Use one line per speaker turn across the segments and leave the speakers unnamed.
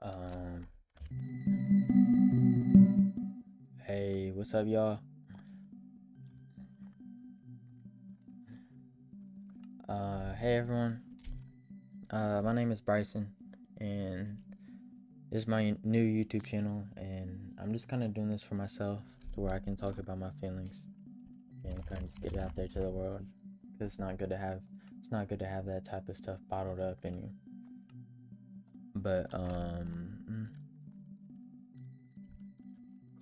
Um, hey, what's up, y'all? Hey, everyone. My name is Bryson, and this is my new YouTube channel, and I'm just kind of doing this for myself to where I can talk about my feelings and kind of just get it out there to the world. 'Cause it's not good to have that type of stuff bottled up in you. But,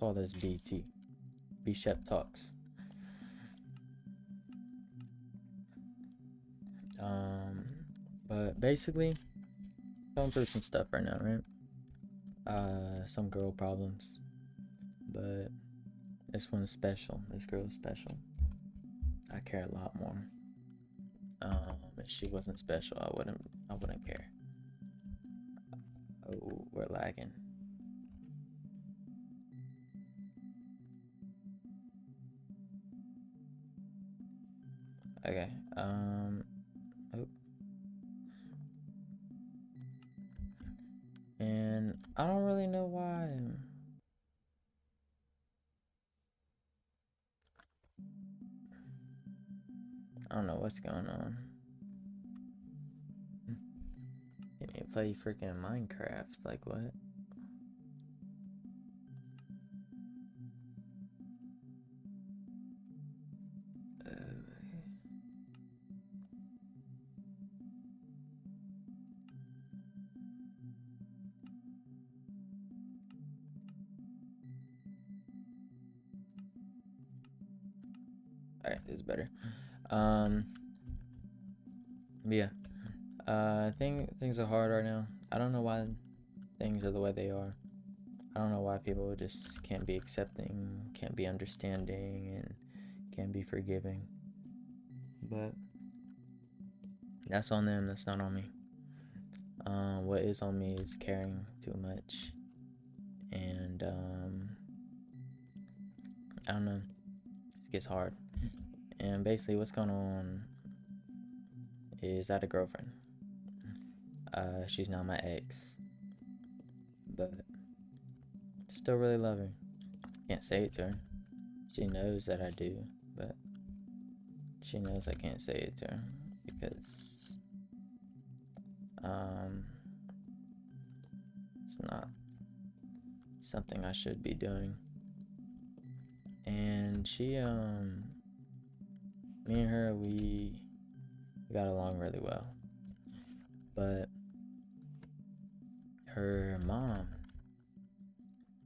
call this BT, B Shep Talks. Um, but basically, going through some stuff right now, right? Some girl problems, but this one's special. This girl is special. I care a lot more. If she wasn't special, I wouldn't care. Oh, we're lagging. Okay. Oh. And I don't really know why. I don't know what's going on. Can you play freaking Minecraft? Like what? Alright, this is better. Um, yeah. I think things are hard right now. I don't know why things are the way they are. I don't know why people just can't be accepting, can't be understanding, and can't be forgiving. But that's on them, that's not on me. What is on me is caring too much. And I don't know, it gets hard. And basically, what's going on is I had a girlfriend. She's not my ex, but still really love her. Can't say it to her. She knows that I do, but she knows I can't say it to her because um, it's not something I should be doing. And me and her, we got along really well. But her mom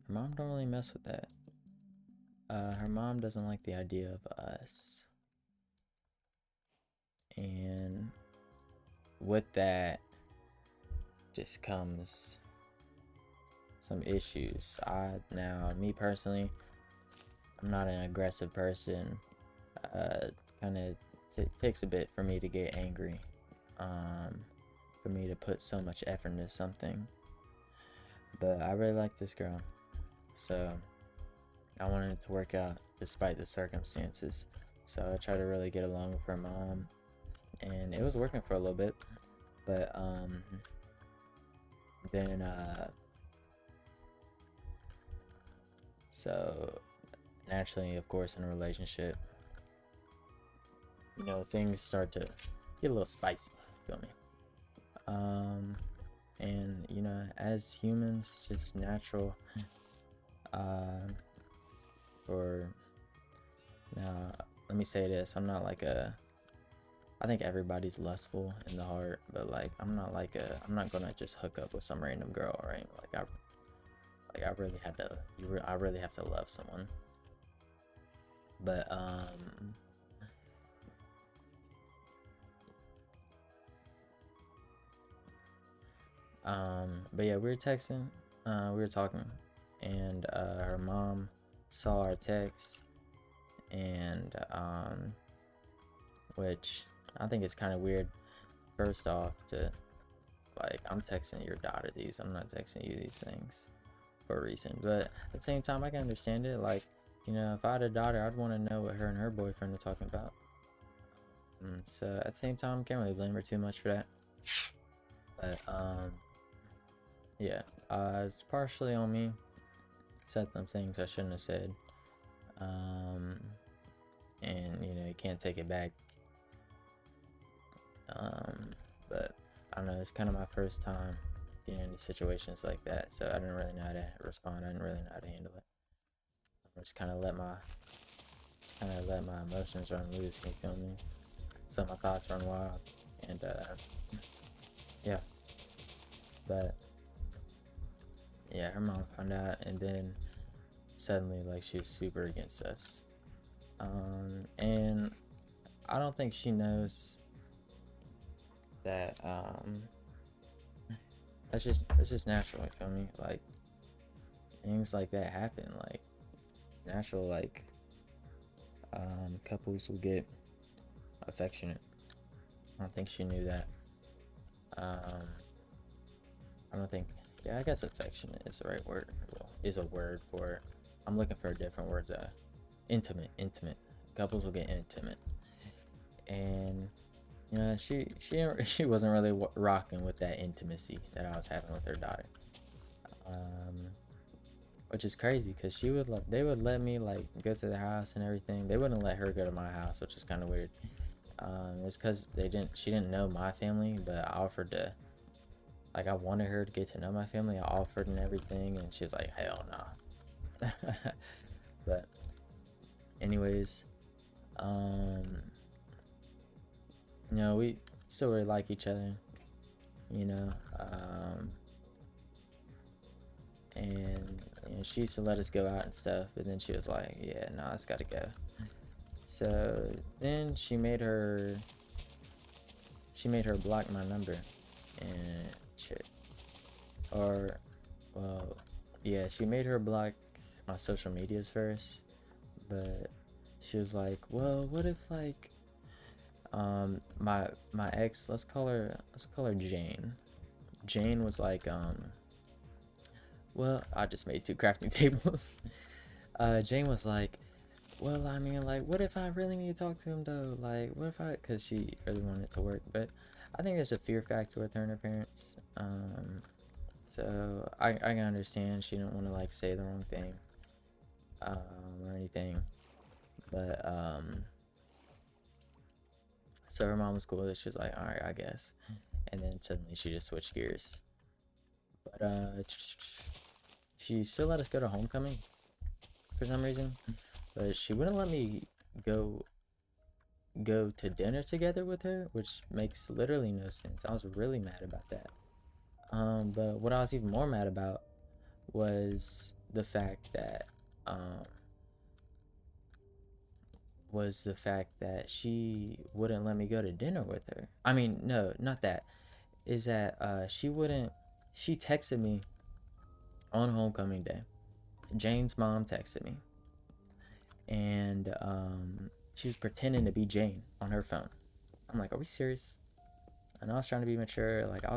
don't really mess with that. Her mom doesn't like the idea of us. And with that just comes some issues. Me personally, I'm not an aggressive person. Kind of takes a bit for me to get angry. For me to put so much effort into something. But I really like this girl, so I wanted it to work out despite the circumstances. So I tried to really get along with her mom, and it was working for a little bit. But then so naturally, of course, in a relationship, things start to get a little spicy. Feel me? And as humans, it's just natural. For now, let me say this: I'm not like a. I think everybody's lustful in the heart, but like I'm not gonna just hook up with some random girl, right? I really have to. I really have to love someone. But but yeah, we were texting, we were talking, and her mom saw our text, and which I think is kind of weird. First off, to like I'm texting your daughter these, I'm not texting you these things for a reason. But at the same time, I can understand it. Like, if I had a daughter, I'd want to know what her and her boyfriend are talking about. So at the same time, can't really blame her too much for that. But yeah, it's partially on me. Said some things I shouldn't have said. Um, and you know, you can't take it back. But I don't know, it's kind of my first time being in situations like that, so I didn't really know how to respond. I didn't really know how to handle it. I just kind of let my emotions run loose. You feel me? So my thoughts run wild, and yeah. But yeah, her mom found out, and then suddenly, like, she was super against us. And I don't think she knows that that's just natural. You feel me? Like, things like that happen. Like, natural. Like, couples will get affectionate. I don't think she knew that. Um, I don't think. Yeah, I guess affectionate is the right word. Well, is a word for it. I'm looking for a different word. Intimate, intimate. Couples will get intimate, and you know, she wasn't really rocking with that intimacy that I was having with her daughter. Um, which is crazy because they would let me like go to the house and everything. They wouldn't let her go to my house, which is kind of weird. It's because she didn't know my family, but I offered to, like, I wanted her to get to know my family. I offered and everything, and she was like, hell nah. But anyways, um, you know, we still really like each other, you know, and you know, she used to let us go out and stuff, but then she was like, yeah, no, it's gotta go. So then she made her block my number and shit. Or, well, yeah, she made her block my social medias first, but she was like, well, what if like my ex, let's call her Jane. Jane was like, well, I just made two crafting tables. Jane was like, well, I mean, like, what if I really need to talk to him though? Like, what if I, because she really wanted it to work, but I think there's a fear factor with her and her parents. So I can understand she didn't want to like say the wrong thing, or anything, but so her mom was cool. She was like, all right, I guess, and then suddenly she just switched gears. But she still let us go to homecoming for some reason, but she wouldn't let me go to dinner together with her, which makes literally no sense. I was really mad about that. But what I was even more mad about was the fact that um she wouldn't let me go to dinner with her. I mean, no, not that. Is that she texted me on homecoming day. Jane's mom texted me, and she was pretending to be Jane on her phone. I'm like, are we serious? And I was trying to be mature. Like, I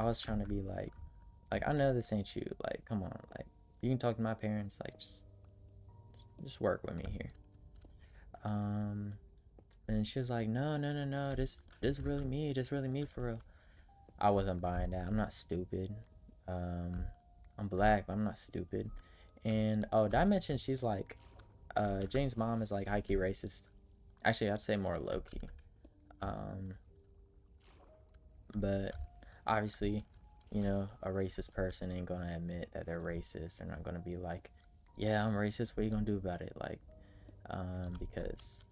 was trying to be like, I know this ain't you. Like, come on. Like, you can talk to my parents. Like, just work with me here. Um, and she was like, no, no, no, no. This really me. This really me for real. I wasn't buying that. I'm not stupid. Um, I'm black, but I'm not stupid. And oh, did I mention she's like, James' mom is like high key racist. Actually, I'd say more low key. Um, but obviously, you know, a racist person ain't gonna admit that they're racist. They're not gonna be like, yeah, I'm racist. What are you gonna do about it? Like, because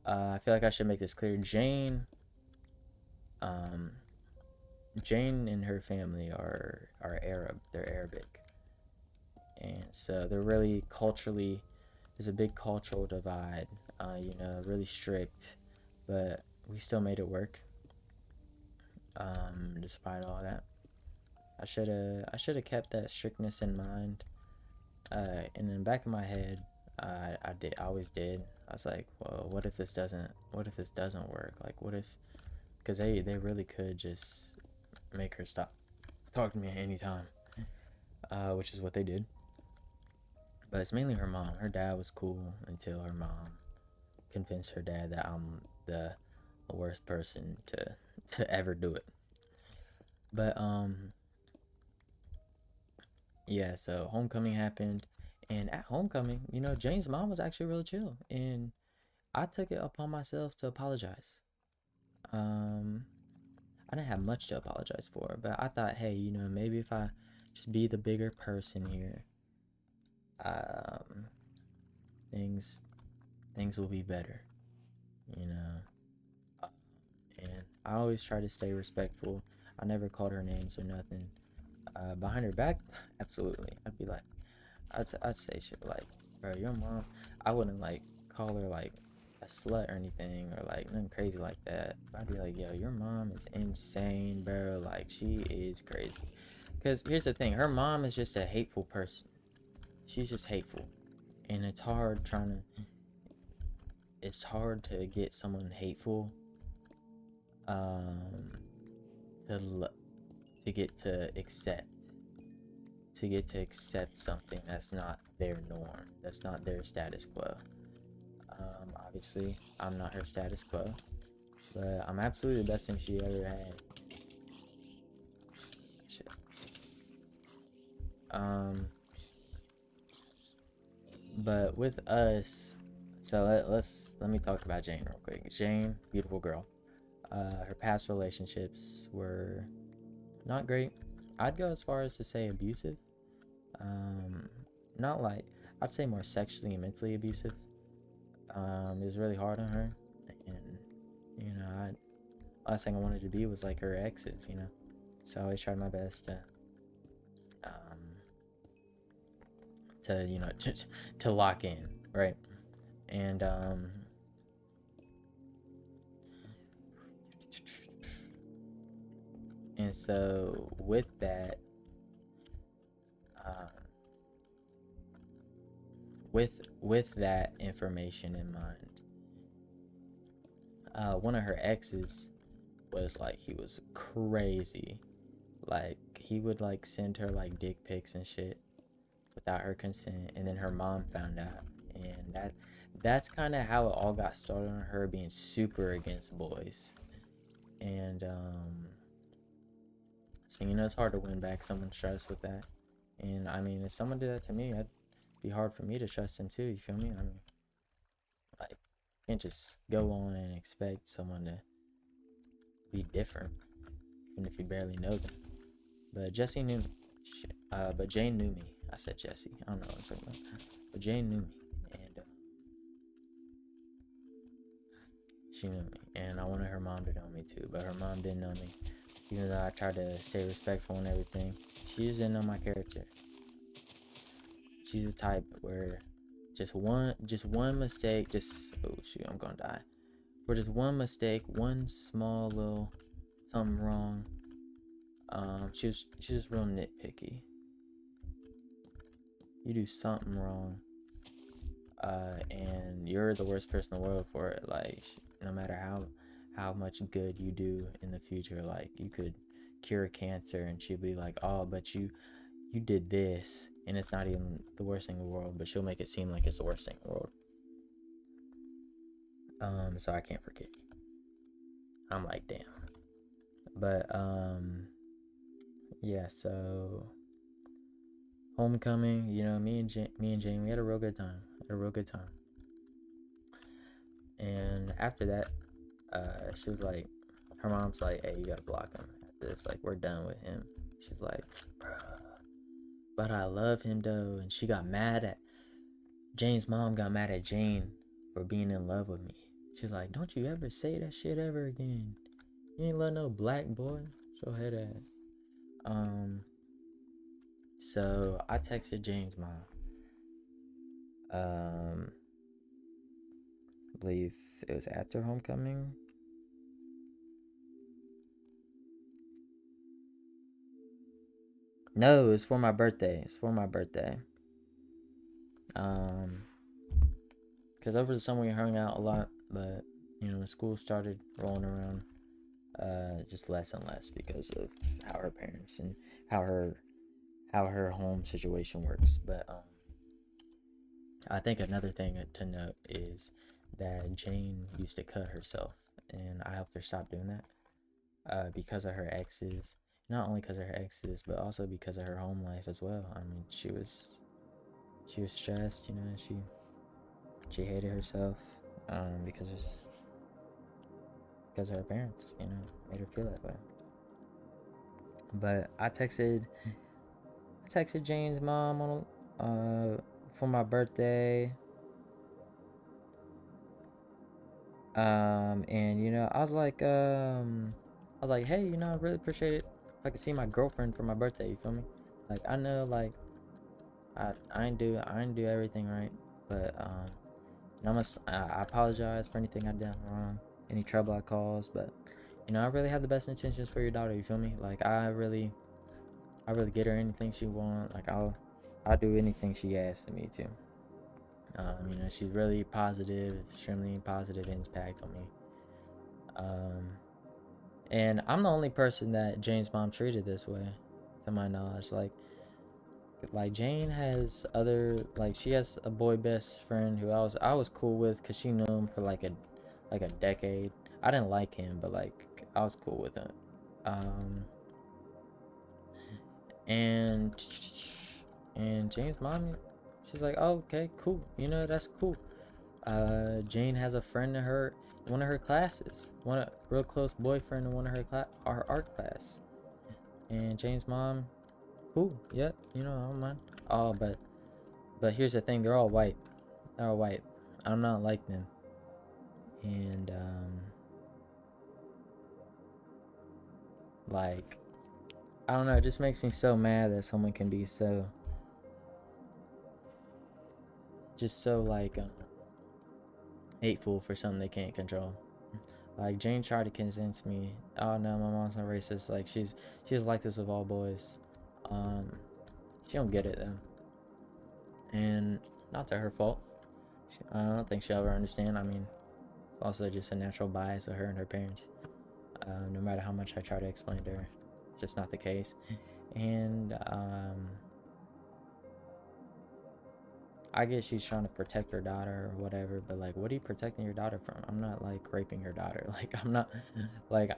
I feel like I should make this clear. Um, Jane and her family are Arab. They're Arabic, and so they're really culturally. There's a big cultural divide. You know, really strict, but we still made it work. Despite all that, I should have kept that strictness in mind. In the back of my head, I always did. I was like, well, what if this doesn't work? Like, what if, because they really could just make her stop talking to me at any time, which is what they did. But it's mainly her mom. Her dad was cool until her mom convinced her dad that I'm the worst person to ever do it. But yeah, so homecoming happened, and at homecoming, you know, Jane's mom was actually really chill, and I took it upon myself to apologize. Um, I didn't have much to apologize for, but I thought, hey, you know, maybe if I just be the bigger person here, um, things things will be better, you know. Uh, And I always try to stay respectful. I never called her names or nothing. Behind her back, absolutely. I'd be like, I'd say shit like, bro, your mom. I wouldn't like call her like a slut or anything or like nothing crazy like that. I'd be like, yo, your mom is insane, bro. Like she is crazy. Cause here's the thing, her mom is just a hateful person. She's just hateful, and it's hard to get someone hateful, um, to to get to accept something that's not their norm, that's not their status quo. Obviously, I'm not her status quo, but I'm absolutely the best thing she ever had. Shit. Um, but with us, so let me talk about Jane real quick. Jane, beautiful girl. Her past relationships were not great. I'd go as far as to say abusive. Um, not like I'd say more sexually and mentally abusive. It was really hard on her, and you know, last thing I wanted to be was like her exes, you know. So I always tried my best um, to you know, to lock in, right? And and so with that, um, with that information in mind, one of her exes was like he was crazy. Like he would like send her like dick pics and shit without her consent, and then her mom found out, and that's kind of how it all got started on her being super against boys. And so you know it's hard to win back someone's trust with that. And I mean, if someone did that to me, it'd be hard for me to trust them too. You feel me? I mean, like, you can't just go on and expect someone to be different, even if you barely know them. But Jesse knew me. Shit. But Jane knew me. I said Jesse. I don't know what I'm talking about. But Jane knew me, and she knew me, and I wanted her mom to know me too. But her mom didn't know me, even though I tried to stay respectful and everything. She just didn't know my character. She's the type where just one mistake, just oh shoot, I'm gonna die. For just one mistake, one small little something wrong. She's just real nitpicky. You do something wrong, and you're the worst person in the world for it. Like, no matter how much good you do in the future, like you could cure cancer, and she'll be like, "Oh, but you did this, and it's not even the worst thing in the world." But she'll make it seem like it's the worst thing in the world. So I can't forget. I'm like, damn. But yeah. So homecoming, you know, me and Jane, we had a real good time. Had a real good time. And after that, she was like, her mom's like, hey, you gotta block him after this. Like, we're done with him. She's like, bruh, but I love him though. And she got mad at Jane's mom, got mad at Jane for being in love with me. She's like, don't you ever say that shit ever again. You ain't love no black boy. Show head ass. Um, so I texted Jane's mom. Um, I believe it was after homecoming. No, it was for my birthday. It's for my birthday. Um, because over the summer we hung out a lot, but you know when school started rolling around, just less and less because of how her parents and how her how her home situation works. But I think another thing to note is that Jane used to cut herself, and I helped her stop doing that because of her exes not only because of her exes, but also because of her home life as well. I mean, she was stressed, you know. She hated herself, because of her parents, you know, made her feel that way. But I texted Jane's mom on for my birthday. And you know, I was like, hey, you know, I really appreciate it if I could see my girlfriend for my birthday. You feel me? Like, I know, like, I ain't do everything right, but and I apologize for anything I done wrong, any trouble I caused, but you know, I really have the best intentions for your daughter. You feel me? Like, I really get her anything she want. Like, I'll do anything she asks me to. You know, she's really positive, extremely positive impact on me. Um, and I'm the only person that Jane's mom treated this way, to my knowledge. Like Jane has other, like, she has a boy best friend who I was cool with because she knew him for like a decade. I didn't like him, but like I was cool with him. Um, and Jane's mom, she's like, oh, okay, cool. You know, that's cool. Jane has a friend in one of her classes, one a real close boyfriend in one of our art class. And Jane's mom, cool, yep, you know, I don't mind. Oh, but here's the thing, they're all white. They're all white. I'm not like them. And like, I don't know, it just makes me so mad that someone can be so just so like hateful for something they can't control. Like Jane tried to convince me, oh no, my mom's not racist. Like she's like this with all boys. Um, she don't get it though, and not to her fault. I don't think she'll ever understand. I mean, it's also just a natural bias of her and her parents. No matter how much I try to explain to her, it's just not the case. And I guess she's trying to protect her daughter or whatever, but like, what are you protecting your daughter from? I'm not like raping her daughter.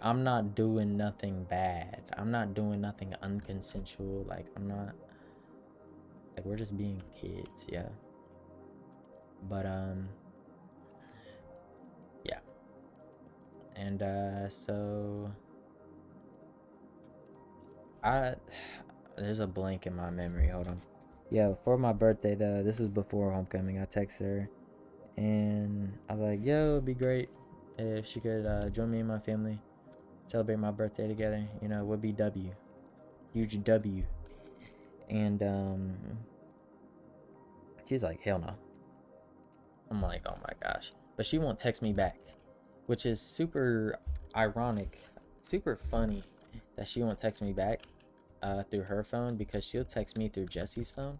I'm not doing nothing bad. I'm not doing nothing unconsensual. Like, I'm not, like, we're just being kids, yeah. But, yeah. And, so, I, there's a blank in my memory. Hold on. Yeah, for my birthday, though, this was before homecoming. I texted her and I was like, yo, it'd be great if she could join me and my family, celebrate my birthday together. You know, it would be W. Huge W. And she's like, hell no. I'm like, oh my gosh. But she won't text me back, which is super ironic, super funny that she won't text me back through her phone because she'll text me through Jesse's phone.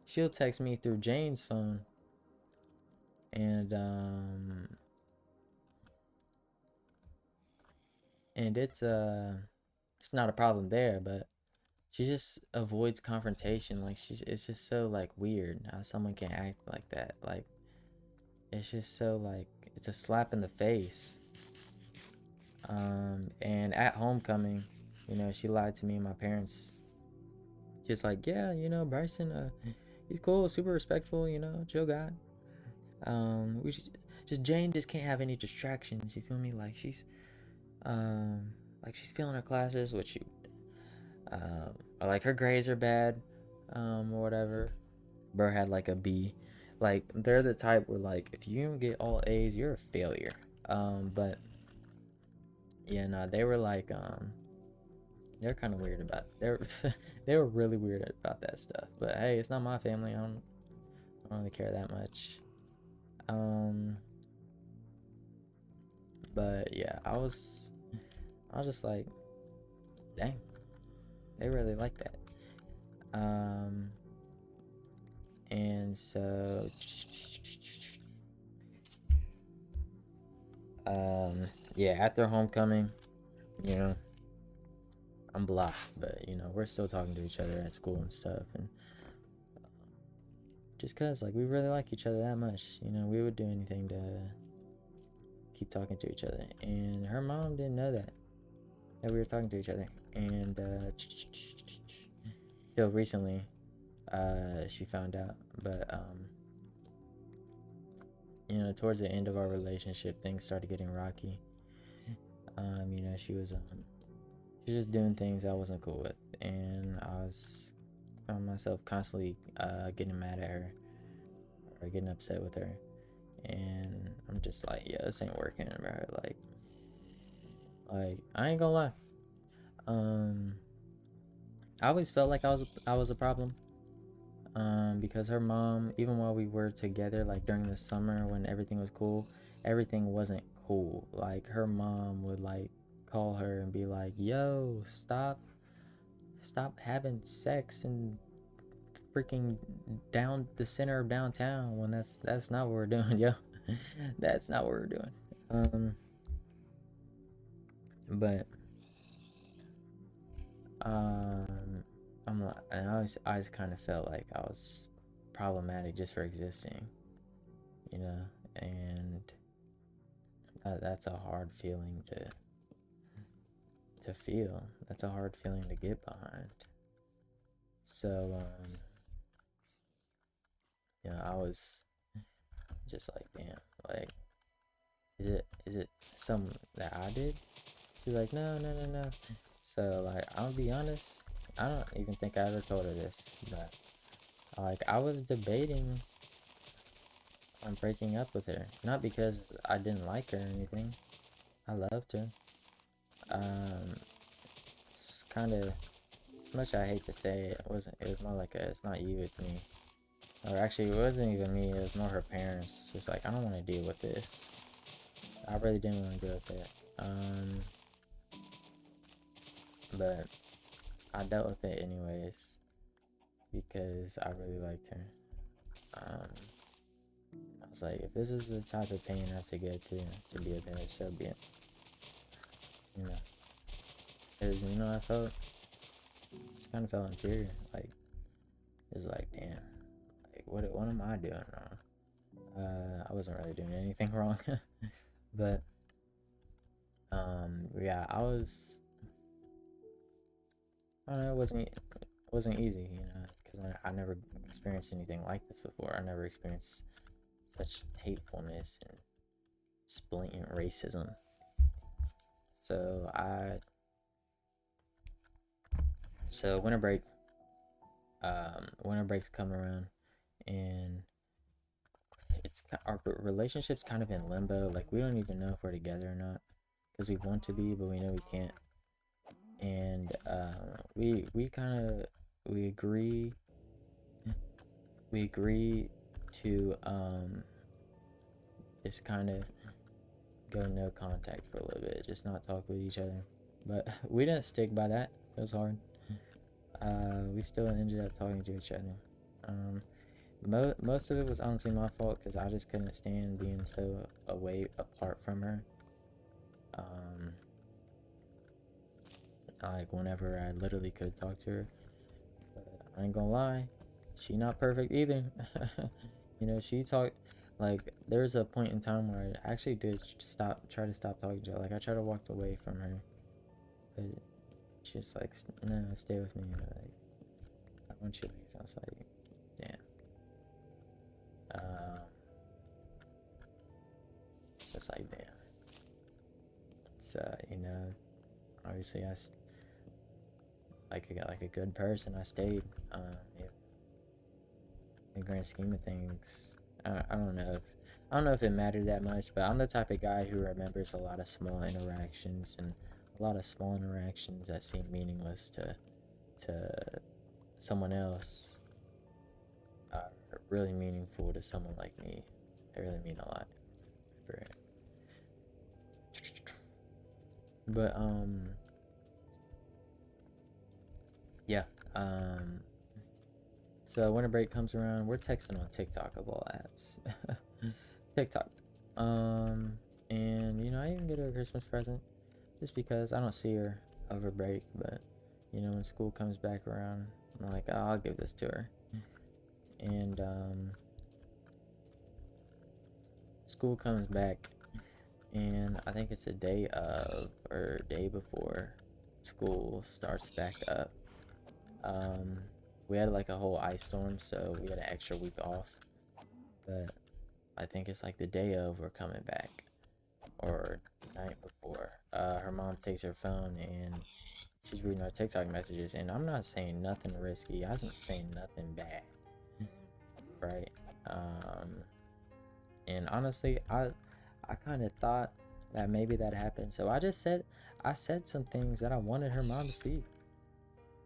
She'll text me through Jane's phone. And it's not a problem there, but she just avoids confrontation. Like it's just so like weird how someone can act like that. Like it's just so like it's a slap in the face. And at homecoming, you know, she lied to me and my parents. Just like, yeah, you know, Bryson, he's cool, super respectful, you know, chill guy. We just Jane just can't have any distractions. You feel me? Like she's failing her classes, which she, or like her grades are bad, or whatever. Burr had like a B. Like they're the type where like if you don't get all A's, you're a failure. But yeah, no, they were like they're kind of weird about they were really weird about that stuff. But hey, it's not my family. I don't really care that much. Um, but yeah, I was just like, dang, they really like that. Um, and so yeah, after homecoming, you know, I'm blocked, but you know, we're still talking to each other at school and stuff, and just cause like we really like each other that much, you know, we would do anything to keep talking to each other. And her mom didn't know that. that we were talking to each other, and till recently, she found out. But you know, towards the end of our relationship, things started getting rocky. You know, she was just doing things I wasn't cool with, and found myself constantly getting mad at her or getting upset with her, and I'm just like, yeah, this ain't working, bro. Like I ain't gonna lie. I always felt like I was a problem. Because her mom, even while we were together, like during the summer when everything was cool, everything wasn't cool. Like her mom would like call her and be like, "Yo, stop having sex and freaking down the center of downtown when that's not what we're doing, yo. That's not what we're doing." But um, I'm like, and I always kind of felt like I was problematic just for existing, you know, and that's a hard feeling to feel. That's a hard feeling to get behind. So you know, I was just like, damn, like, is it something that I did? She's like, no, no, no, no. So like, I'll be honest, I don't even think I ever told her this, but like, I was debating on breaking up with her, not because I didn't like her or anything. I loved her. Um, it's kind of, as much I hate to say it, wasn't. It was more like a, it's not you, it's me. Or actually, it wasn't even me. It was more her parents. Just like, I don't want to deal with this. I really didn't want to deal with it. But I dealt with it anyways because I really liked her. I was like, if this is the type of pain I have to get to be with her, so be it. You know, because you know, I felt, just kind of felt inferior. Like, it's like, damn, like what am I doing wrong? I wasn't really doing anything wrong, but yeah, I don't know, it wasn't easy, you know, because I never experienced anything like this before. I never experienced such hatefulness and just blatant racism. So winter break, winter breaks come around, and our relationship's kind of in limbo. Like we don't even know if we're together or not, because we want to be, but we know we can't. And we kind of we agree we agree to just kind of go no contact for a little bit, just not talk with each other. But we didn't stick by that. It was hard. We still ended up talking to each other. Most of it was honestly my fault because I just couldn't stand being so apart from her. Like whenever I literally could talk to her, but I ain't gonna lie, she not perfect either. You know, she talked like there's a point in time where I actually did try to stop talking to her. Like I tried to walk away from her, but she's like, no, stay with me. Like I want you to leave. I was like, damn. It's just like damn. So you know, obviously like a good person. I stayed. Yeah, in the grand scheme of things, I don't know if it mattered that much, but I'm the type of guy who remembers a lot of small interactions, and a lot of small interactions that seem meaningless to someone else are really meaningful to someone like me. They really mean a lot for it. But yeah. So winter break comes around, we're texting on TikTok of all apps. TikTok. And you know, I even get her a Christmas present just because I don't see her over break, but you know, when school comes back around, I'm like, oh, I'll give this to her. And school comes back, and I think it's a day of or day before school starts back up. Um, we had like a whole ice storm, so we had an extra week off. But I think it's like the day of we're coming back, or the night before. Her mom takes her phone and she's reading our TikTok messages, and I'm not saying nothing risky. I wasn't saying nothing bad, right? And honestly, I kind of thought that maybe that happened, so I said some things that I wanted her mom to see.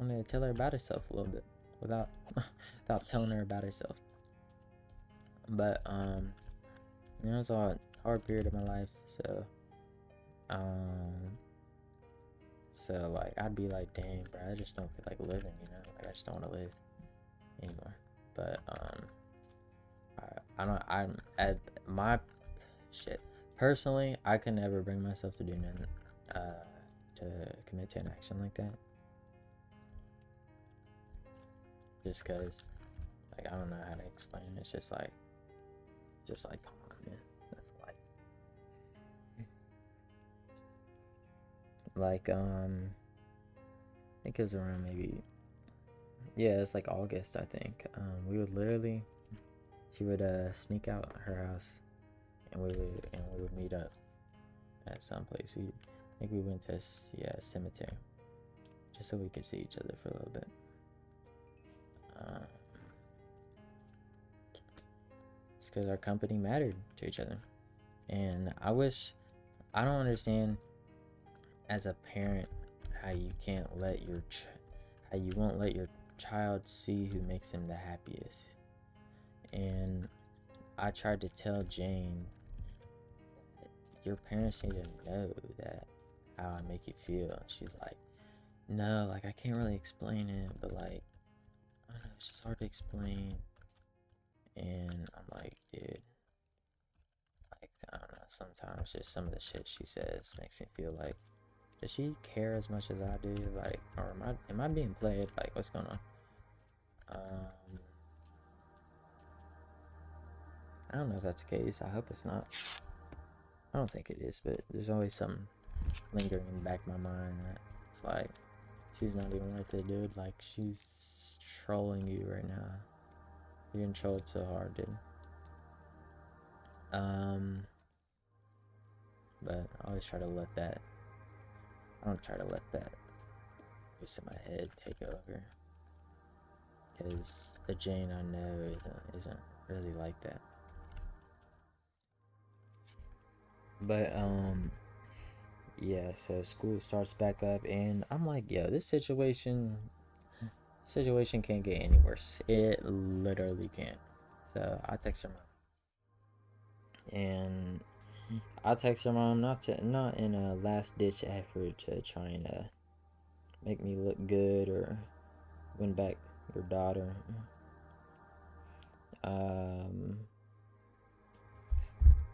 I wanted to tell her about herself a little bit without without telling her about herself. But it was a hard period of my life, so um like I'd be like, dang, bro, I just don't feel like living, like I just don't want to live anymore. But I don't, I'm at my shit personally, I could never bring myself to do nothing, to commit to an action like that, just because, like, I don't know how to explain it. It's just like come on, man, that's like I think it was around maybe, yeah, it's like August, I think. We would literally, she would sneak out her house, and we would meet up at some place. I think we went to a cemetery, just so we could see each other for a little bit. It's because our company mattered to each other, and I don't understand as a parent how you can't let how you won't let your child see who makes him the happiest. And I tried to tell Jane, your parents need to know that how I make you feel. And she's like, no, like I can't really explain it, but like, I don't know, it's just hard to explain. And I'm like, dude, like, I don't know, sometimes just some of the shit she says makes me feel like, does she care as much as I do? Like, or am I being played? Like, what's going on? I don't know if that's the case. I hope it's not. I don't think it is, but there's always something lingering in the back of my mind that it's like, she's not even worth it, dude. Like, she's trolling you right now. You're getting trolled so hard, dude. But I always try to let that, I don't try to let that voice in my head take over. Because the Jane I know isn't really like that. But yeah, so school starts back up, and I'm like, yo, this situation can't get any worse. It literally can't. So I text her mom, and I text her mom not in a last ditch effort to try and make me look good or win back your daughter.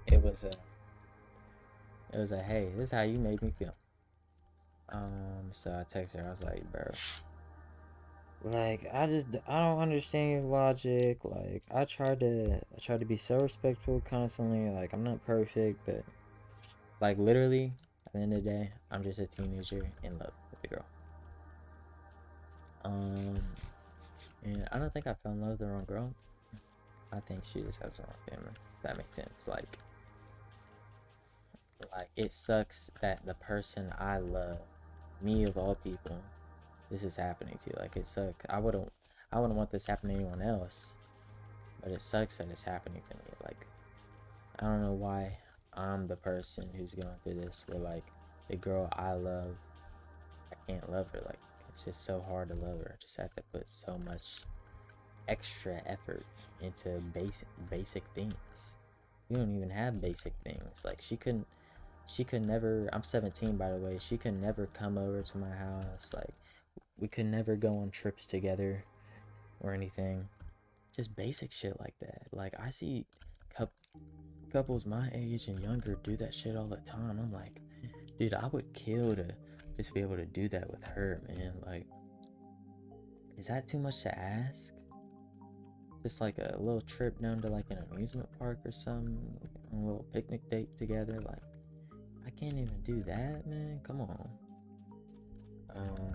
It was a hey, this is how you made me feel. So I texted her. I was like, bro, like I don't understand your logic. Like I try to be so respectful constantly. Like I'm not perfect, but like literally at the end of the day, I'm just a teenager in love with a girl. And I don't think I fell in love with the wrong girl. I think she just has the wrong family. If that makes sense. Like it sucks that the person I love, me of all people, this is happening to. Like it sucks. I wouldn't want this happening to anyone else, but it sucks that it's happening to me. Like I don't know why I'm the person who's going through this. Where like the girl I love, I can't love her. Like it's just so hard to love her. I just have to put so much extra effort into basic things. We don't even have basic things. Like she could never, I'm 17 by the way, she could never come over to my house. Like we could never go on trips together or anything. Just basic shit like that. Like I see couples my age and younger do that shit all the time. I'm like, dude, I would kill to just be able to do that with her, man. Like, is that too much to ask? Just like a little trip down to like an amusement park or something, a little picnic date together. Like, I can't even do that, man. Come on. Um,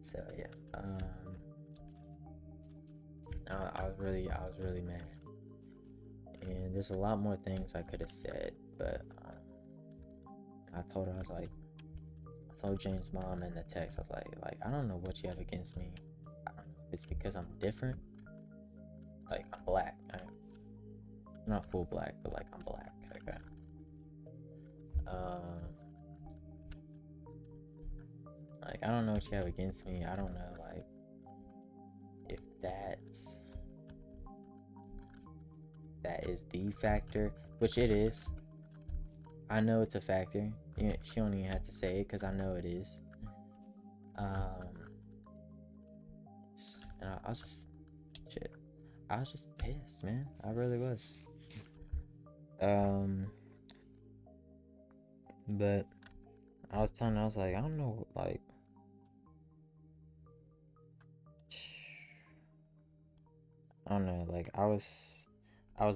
so yeah, I was really mad, and there's a lot more things I could have said, but I told her, I told James' mom in the text, I was like, I don't know what you have against me. I don't know if it's because I'm different. Like, I'm black. I'm not full black, but like I'm black. Okay. Um, like I don't know what you have against me. I don't know like if that is the factor, which it is. I know it's a factor. Yeah, she don't even have to say it because I know it is. Um, and I was just shit. I was just pissed, man. I really was. Um, but I was telling her, I was like, I don't know, like, I don't know, like, I was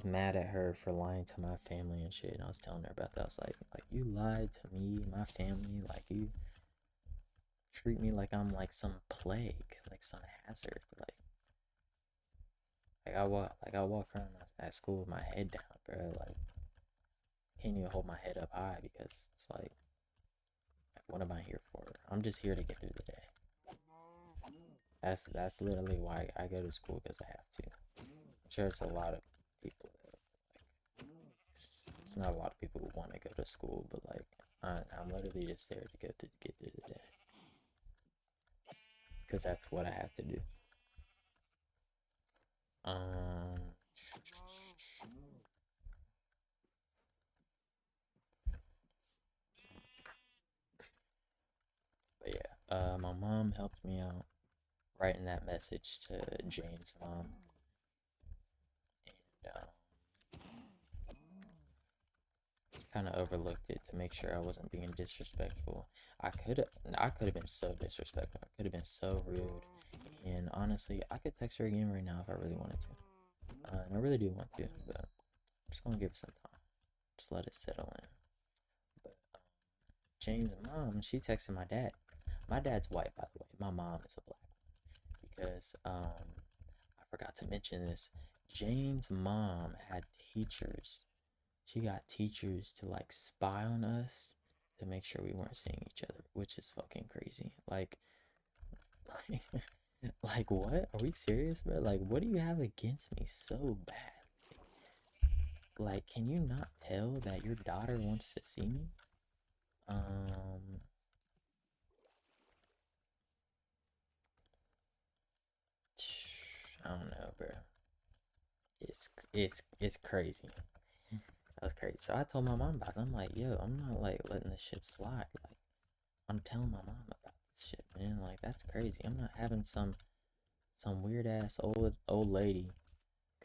mad at her for lying to my family and shit, and I was telling her about that. I was like you lied to me, my family, like you treat me like I'm like some plague, like some hazard, like I walk around at school with my head down, bro. Like, can't even hold my head up high because it's like, what am I here for? I'm just here to get through the day. That's literally why I go to school because I have to. I'm sure it's a lot of people that, like, it's not a lot of people who want to go to school, but like I'm literally just there to get through the day because that's what I have to do. Um, but yeah, my mom helped me out writing that message to Jane's mom, and kind of overlooked it to make sure I wasn't being disrespectful. I could have been so disrespectful. I could have been so rude. And honestly, I could text her again right now if I really wanted to. And I really do want to, but I'm just gonna give it some time. Just let it settle in. But Jane's mom, she texted my dad. My dad's white, by the way. My mom is a black one because I forgot to mention this. Jane's mom had teachers. She got teachers to like spy on us to make sure we weren't seeing each other, which is fucking crazy. Like, like what? Are we serious, bro? Like, what do you have against me so bad? Like, can you not tell that your daughter wants to see me? Um, I don't know, bro. It's crazy. That's crazy. So I told my mom about it. I'm like, yo, I'm not like letting this shit slide. Like, I'm telling my mom about this shit, man. Like, that's crazy. I'm not having some weird ass old lady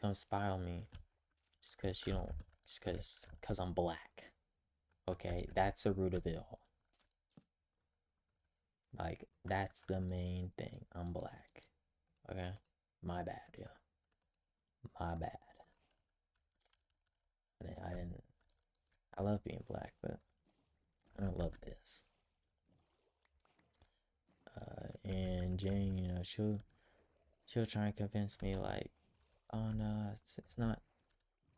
come spy on me just cause she don't just cause I'm black. Okay, that's the root of it all. Like, that's the main thing. I'm black. Okay? My bad, yeah. My bad. I didn't. I love being black, but I don't love this. And Jane, you know, she'll try and convince me like, oh no, it's not.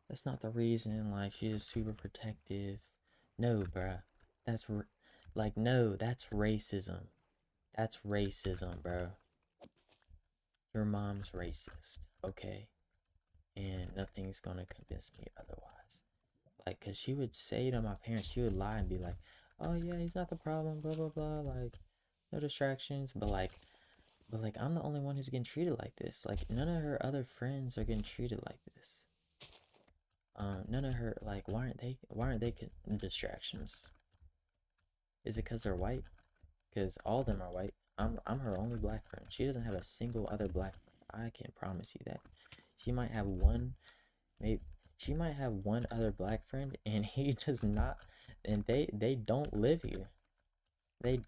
That's not the reason. Like, she's just super protective. No, bruh. That's like, no, that's racism. That's racism, bro. Your mom's racist, okay? And nothing's gonna convince me otherwise. Like, cause she would say to my parents, she would lie and be like, "Oh yeah, he's not the problem," blah blah blah. Like, no distractions. But like, I'm the only one who's getting treated like this. Like, none of her other friends are getting treated like this. None of her like, why aren't they distractions? Is it cause they're white? Cause all of them are white. I'm her only black friend. She doesn't have a single other black friend. I can promise you that. She might have one, maybe she might have one other black friend, and he does not, and they don't live here. They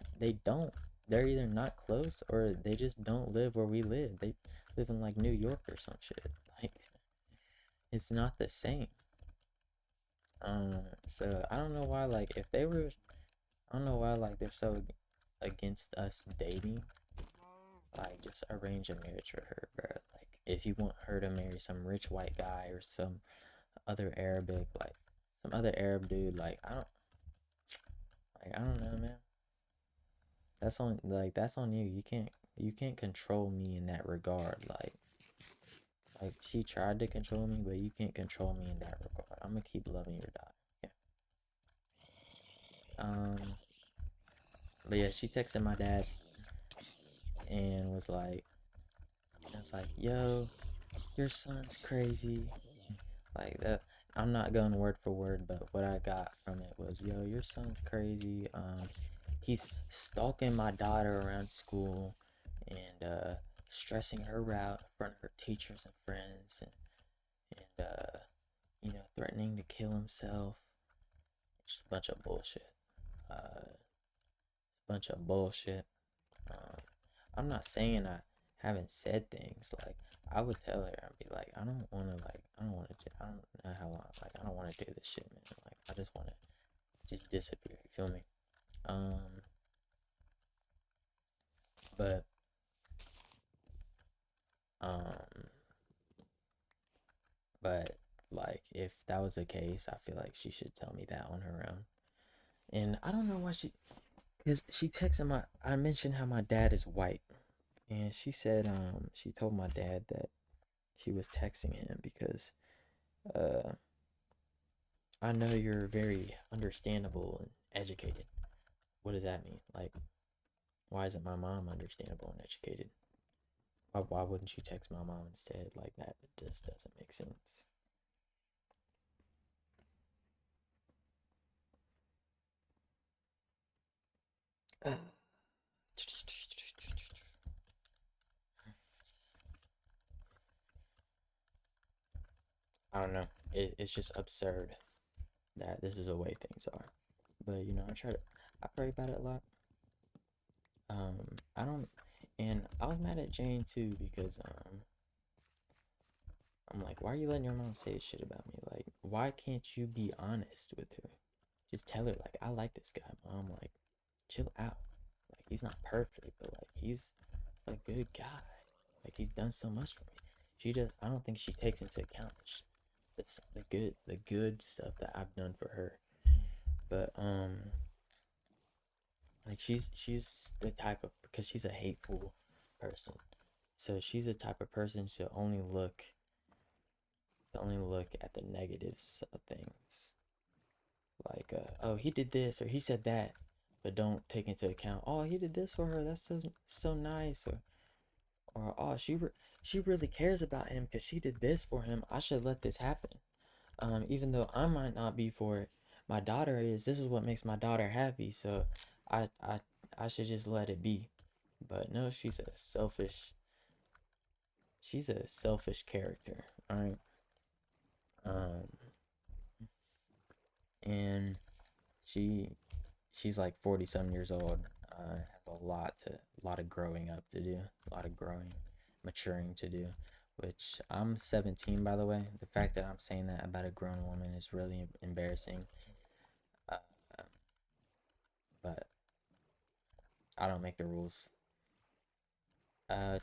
don't. They're either not close or they just don't live where we live. They live in like New York or some shit. Like, it's not the same. So I don't know why. Like, if they were, I don't know why like they're so against us dating. Like just arrange a marriage for her, bro. Like if you want her to marry some rich white guy or some other Arabic, like some other Arab dude, I don't know, man. That's on you. You can't control me in that regard. Like she tried to control me, but you can't control me in that regard. I'm gonna keep loving your daughter. Yeah. Um, but yeah, she texted my dad and was like, "Yo, your son's crazy." Like that. I'm not going word for word, but what I got from it was, "Yo, your son's crazy. He's stalking my daughter around school and stressing her out in front of her teachers and friends, and threatening to kill himself. Just a bunch of bullshit. Uh, bunch of bullshit. Um, I'm not saying I haven't said things like I would tell her and be like, I don't want to, I don't know how long, like, I don't want to do this shit, man. Like, I just want to just disappear. You feel me? Um, but um, but like, if that was the case, I feel like she should tell me that on her own. And I don't know why because she texted I mentioned how my dad is white, and she said, she told my dad that she was texting him because, uh, I know you're very understandable and educated. What does that mean? Like, why isn't my mom understandable and educated? Why wouldn't you text my mom instead? Like, that just doesn't make sense. I don't know. It's just absurd that this is the way things are. But I pray about it a lot. I don't, and I was mad at Jane too because I'm like, why are you letting your mom say shit about me? Like, why can't you be honest with her? Just tell her like, I like this guy, mom. Like, chill out. Like, he's not perfect, but like, he's a good guy. Like, he's done so much for me. She does. I don't think she takes into account the good stuff that I've done for her. But like she's the type of because she's a hateful person. So she's the type of person to only look at the negatives of things. Like, oh, he did this or he said that, but don't take into account, oh, he did this for her. That's so nice. Or oh, she really cares about him because she did this for him. I should let this happen. Even though I might not be for it, my daughter is. This is what makes my daughter happy. So, I I I should just let it be. But no, she's a selfish character. All right. Um, and she she's like 40 some years old. Has a lot of growing up to do, a lot of growing, maturing to do. Which I'm 17, by the way. The fact that I'm saying that about a grown woman is really embarrassing. Uh, but I don't make the rules. Uh,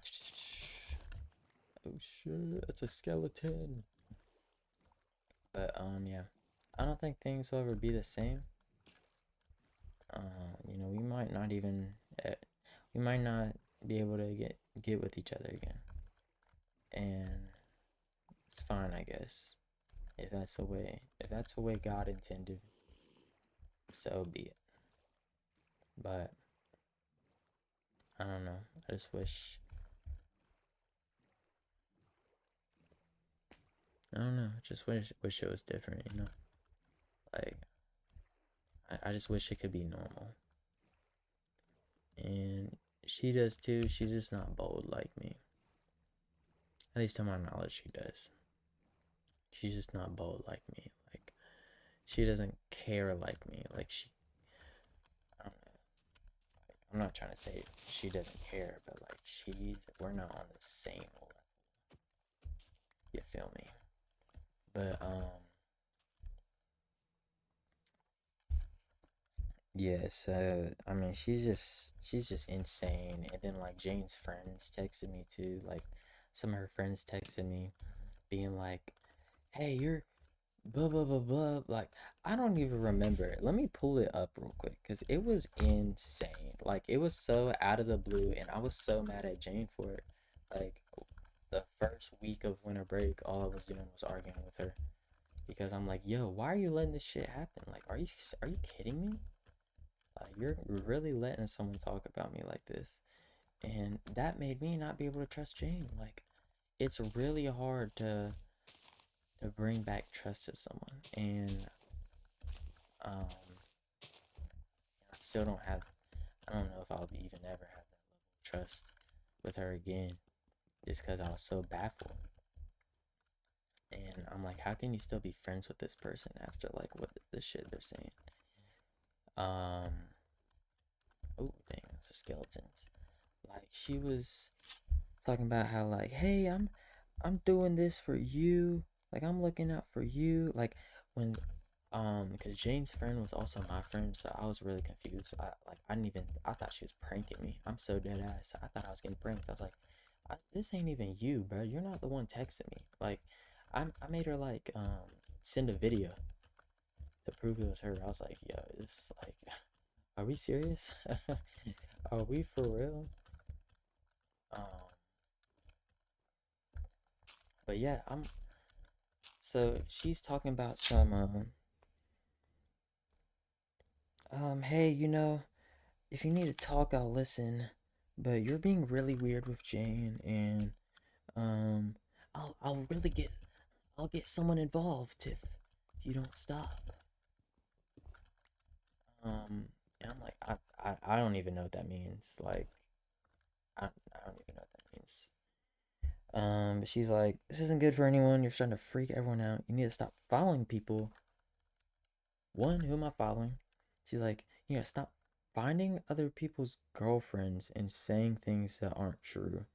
oh shit, it's a skeleton. But yeah, I don't think things will ever be the same. We might not even, uh, we might not be able to get with each other again, and it's fine, I guess. If that's the way God intended, so be it. But I don't know. I just wish. I don't know. Just wish it was different. Like I just wish it could be normal. And she does too. She's just not bold like me. At least to my knowledge, she does. She's just not bold like me. Like she doesn't care like me. Like I don't know. I'm not trying to say she doesn't care, but like we're not on the same level. You feel me? But Yeah, so I mean she's just insane. And then like Jane's friends texted me too. Like some of her friends texted me being like, "Hey, you're blah blah blah blah." Like I don't even remember it. Let me pull it up real quick because it was insane. Like it was so out of the blue, and I was so mad at Jane for it. Like the first week of winter break, all I was doing was arguing with her because I'm like, "Yo, why are you letting this shit happen? Like, are you kidding me? Like you're really letting someone talk about me like this." And that made me not be able to trust Jane. Like it's really hard to bring back trust to someone, and um I still don't have. I don't know if I'll be even ever have that level of trust with her again, just because I was so baffled. And I'm like, how can you still be friends with this person after like what the shit they're saying? Um, oh dang, those are skeletons. Like she was talking about how like, hey, I'm doing this for you. Like I'm looking out for you. Like when because Jane's friend was also my friend, so I was really confused. I didn't even I thought she was pranking me. I'm so dead ass. I thought I was getting pranked. I was like, this ain't even you, bro. You're not the one texting me. Like I made her like send a video to prove it was her. I was like, yo, it's like, are we serious? Are we for real? Um, but yeah, I'm. So she's talking about some hey, if you need to talk, I'll listen. But you're being really weird with Jane, and um, I'll really get someone involved if you don't stop. And I'm like, I don't even know what that means. Like, I don't even know what that means. But she's like, this isn't good for anyone. You're starting to freak everyone out. You need to stop following people. One, who am I following? She's like, you gotta stop finding other people's girlfriends and saying things that aren't true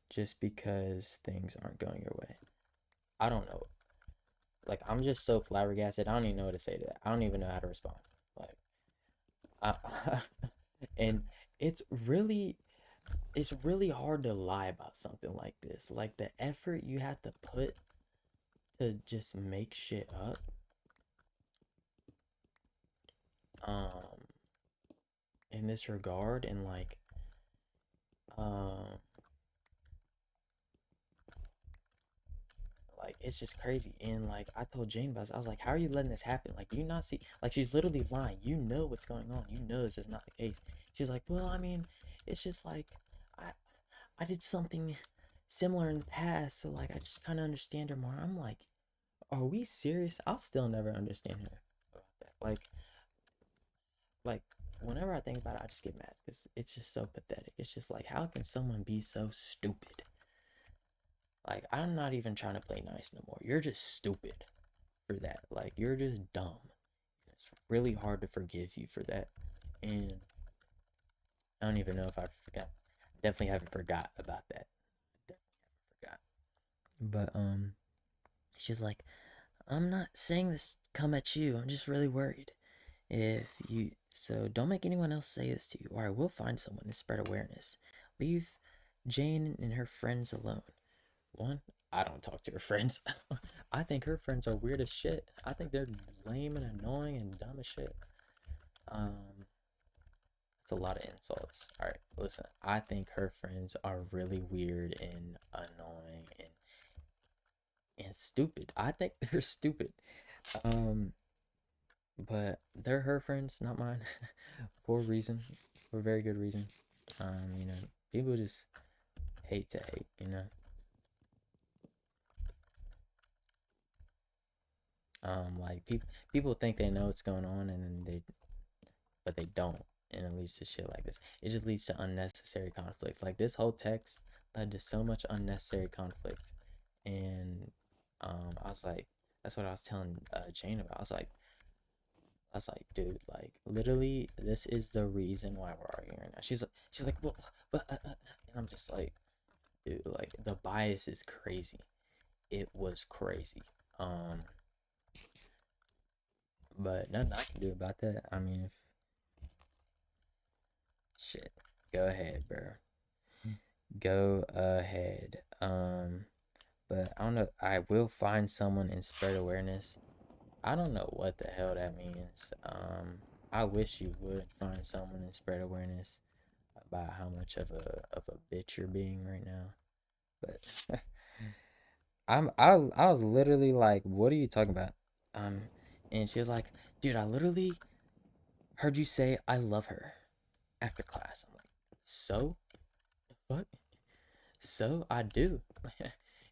just because things aren't going your way. I don't know. Like, I'm just so flabbergasted. I don't even know what to say to that. I don't even know how to respond. Like, I, and it's really, it's really hard to lie about something like this. Like, the effort you have to put to just make shit up. Um, in this regard, and um, like it's just crazy. And like I told Jane about this, I was like, how are you letting this happen? Like, do you not see? Like, she's literally lying. You know what's going on. You know this is not the case. She's like, well, I mean, it's just like I I did something similar in the past, so like I just kind of understand her more. I'm like, are we serious? I'll still never understand her about that. Like whenever I think about it, I just get mad because it's just so pathetic. It's just like, how can someone be so stupid? Like, I'm not even trying to play nice no more. You're just stupid for that. Like, you're just dumb. It's really hard to forgive you for that. And I don't even know if I forgot. Definitely haven't forgot about that. Definitely forgot. But she's like, I'm not saying this come at you. I'm just really worried. If you so don't make anyone else say this to you, or I will find someone to spread awareness. Leave Jane and her friends alone. One, I don't talk to her friends. I think her friends are weird as shit. I think they're lame and annoying and dumb as shit. Um, that's a lot of insults. All right, listen. I think her friends are really weird and annoying and stupid. I think they're stupid. Um, but they're her friends, not mine, for a reason, for a very good reason. People just hate to hate. Like people think they know what's going on, and then but they don't, and it leads to shit like this. It just leads to unnecessary conflict. Like this whole text led to so much unnecessary conflict, and I was like, that's what I was telling Jane about. I was like, dude, like literally, this is the reason why we're arguing right now. She's like, well, but, and I'm just like, dude, like the bias is crazy. It was crazy. Um, but nothing I can do about that. I mean, Shit. Go ahead, bro. Go ahead. But I don't know. I will find someone in spread awareness. I don't know what the hell that means. I wish you would find someone in spread awareness about how much of a bitch you're being right now. But I was literally like, what are you talking about? Um, and she was like, dude, I literally heard you say I love her after class. I'm like, so what? So I do.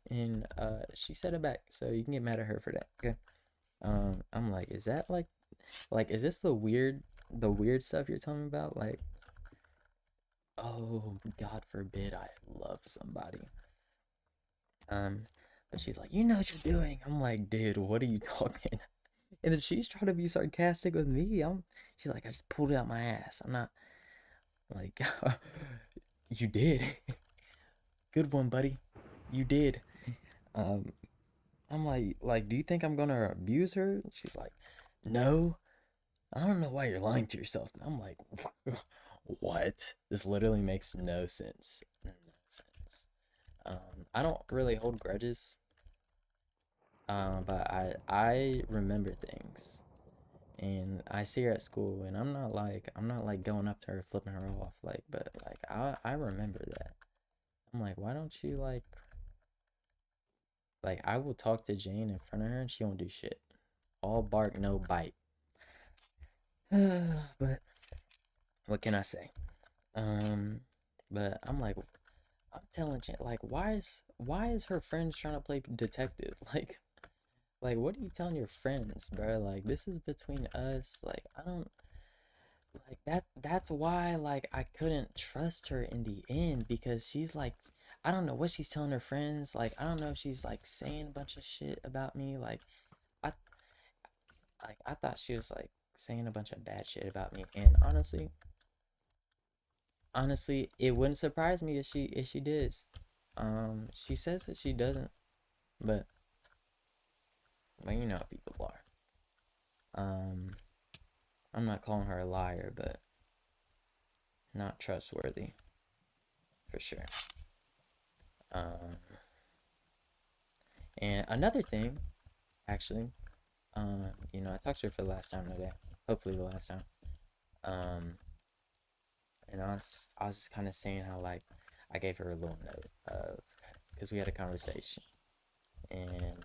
And she said it back, so you can get mad at her for that. Okay. I'm like, is that like is this the weird stuff you're telling me about? Like, oh, God forbid I love somebody. Um, but she's like, you know what you're doing. I'm like, dude, what are you talking? And then she's trying to be sarcastic with me. She's like, I just pulled it out my ass. I'm not like, you did. Good one, buddy. You did. Um, I'm like, do you think I'm gonna abuse her? She's like, no. I don't know why you're lying to yourself. And I'm like, what? This literally makes no sense. No sense. I don't really hold grudges. But I remember things, and I see her at school, and I'm not like going up to her flipping her off, like, but like I remember that. I'm like, why don't you like I will talk to Jane in front of her, and she won't do shit. All bark, no bite. But what can I say? Um, but I'm like, I'm telling Jane, like, why is her friends trying to play detective? Like, what are you telling your friends, bro? Like, this is between us. Like, I don't like that. That's why, like, I couldn't trust her in the end because she's like, I don't know what she's telling her friends. Like, I don't know if she's like saying a bunch of shit about me. I, I thought she was like saying a bunch of bad shit about me. And honestly, it wouldn't surprise me if she did. She says that she doesn't, but well, you know how people are. Um, I'm not calling her a liar, but not trustworthy for sure. Um, and another thing, actually, you know, I talked to her for the last time today. Hopefully, the last time. Um, and I was just kind of saying how like I gave her a little note of because we had a conversation and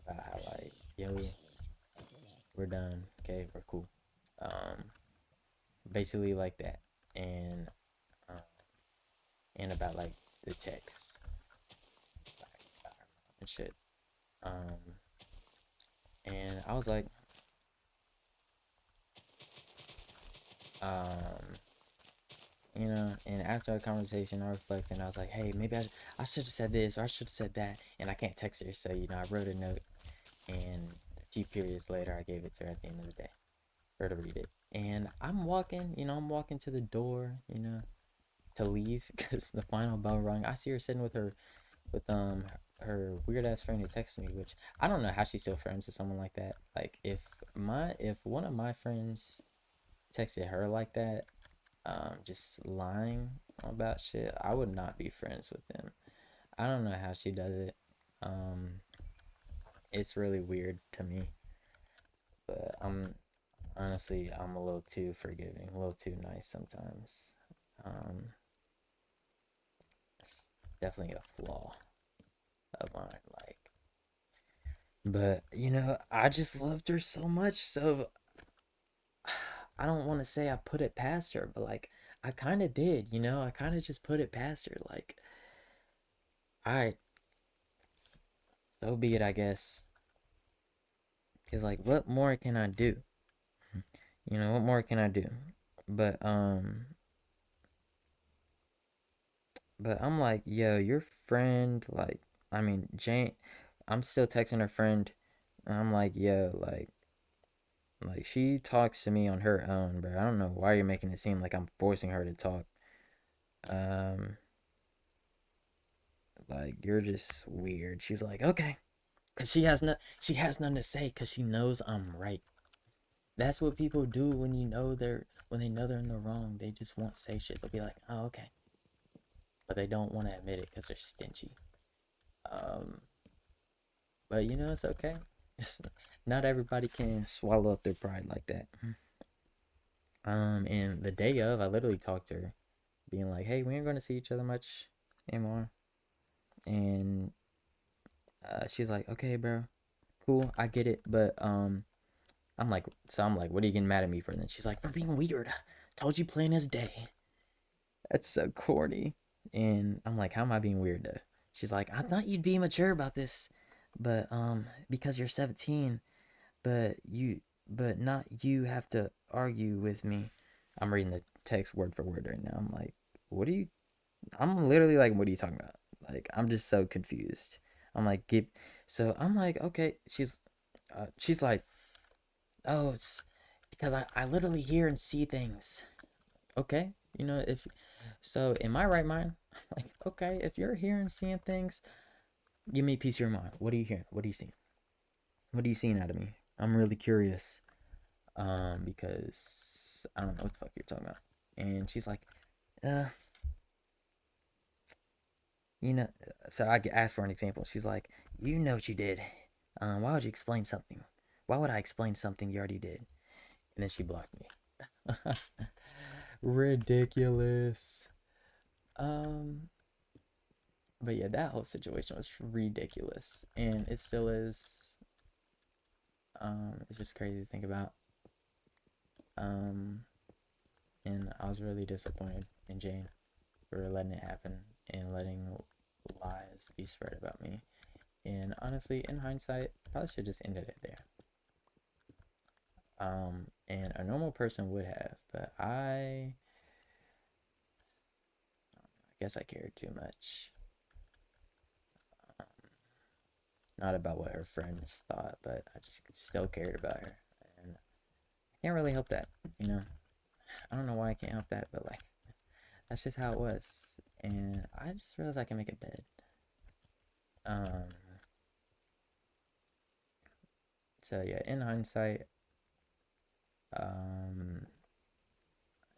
about how like yo we're done, okay, we're cool, um, basically like that, and uh, and about like the text and shit. Um, and I was like, um, you know, and after our conversation, I reflected, and I was like, hey, maybe I should have said this or I should have said that, and I can't text her, so you know, I wrote a note, and a few periods later, I gave it to her at the end of the day for her to read it. And I'm walking to the door, you know, to leave because the final bell rung. I see her sitting with her weird ass friend who texted me, which I don't know how she's still friends with someone like that. Like if one of my friends texted her like that, just lying about shit, I would not be friends with them. I don't know how she does it. Um, it's really weird to me, but I'm a little too forgiving, a little too nice sometimes. Um, it's definitely a flaw of mine. Like, but you know, I just loved her so much, so I don't want to say I put it past her, but like I kind of did, you know, I kind of just put it past her. Like, all right, so be it, I guess. Cause like, what more can I do? You know, what more can I do? But but I'm like, yo, your friend, like, I mean, Jane, I'm still texting her friend. And I'm like, yo, like she talks to me on her own, bro. I don't know why you're making it seem like I'm forcing her to talk. Um, like you're just weird. She's like, okay, cause she has nothing to say, cause she knows I'm right. That's what people do when when they know they're in the wrong. They just won't say shit. They'll be like, "Oh, okay," but they don't want to admit it because they're stingy. Um, but it's okay. Not everybody can swallow up their pride like that. And the day of, I literally talked to her, being like, "Hey, we ain't gonna see each other much anymore," and she's like, "Okay, bro, cool, I get it," but I'm like, "What are you getting mad at me for?" Then she's like, "For being weird. Told you plain as day." That's so corny. And I'm like, "How am I being weird though?" She's like, "I thought you'd be mature about this, but because you're 17, but not you have to argue with me." I'm reading the text word for word right now. I'm like, "What are you?" I'm literally like, "What are you talking about?" Like, I'm just so confused. I'm like, "Get." So I'm like, "Okay." She's like, "Oh, it's because I literally hear and see things." Okay, if so, in my right mind, like, okay, if you're hearing, seeing things, give me a piece of your mind. What are you hearing? What are you seeing? What are you seeing out of me? I'm really curious. Because I don't know what the fuck you're talking about. And she's like, uh, you know. So I asked for an example. She's like, "You know what you did. Why would you explain something? Why would I explain something you already did?" And then she blocked me. Ridiculous. Um, but yeah, that whole situation was ridiculous, and it still is. It's just crazy to think about. Um, and I was really disappointed in Jane for letting it happen and letting lies be spread about me. And honestly, in hindsight, probably should just ended it there. And a normal person would have, but I guess I cared too much. Um, Not about what her friends thought, but I just still cared about her, and I can't really help that. You know, I don't know why I can't help that, but like that's just how it was. And I just realized I can make it bad. Um, so yeah, in hindsight, um,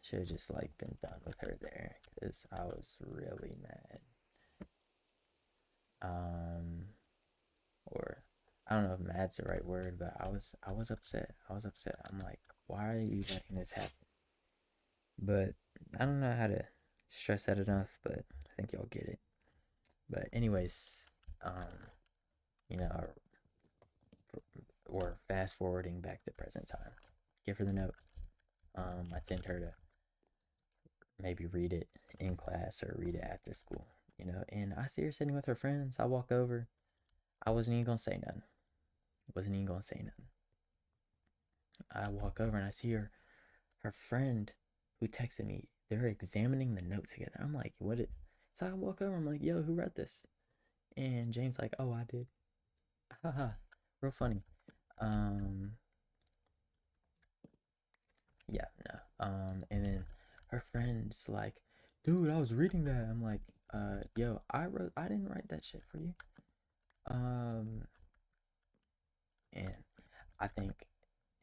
should have just like been done with her there because I was really mad. Um, or I don't know if mad's the right word, but I was upset. I was upset. I'm like, why are you letting this happen? But I don't know how to stress that enough, but I think y'all get it. But anyways, um, you know, we're fast forwarding back to present time. Give her the note. I sent her to maybe read it in class or read it after school, and I see her sitting with her friends. I walk over. I wasn't even gonna say nothing. Wasn't even gonna say nothing. I walk over and I see her friend who texted me. They're examining the note together. I'm like, what it so I walk over, I'm like, yo, who read this? And Jane's like, oh, I did. Haha. Real funny. Um yeah, no. And then her friend's like, dude, I was reading that. I'm like, yo, I didn't write that shit for you. Um and I think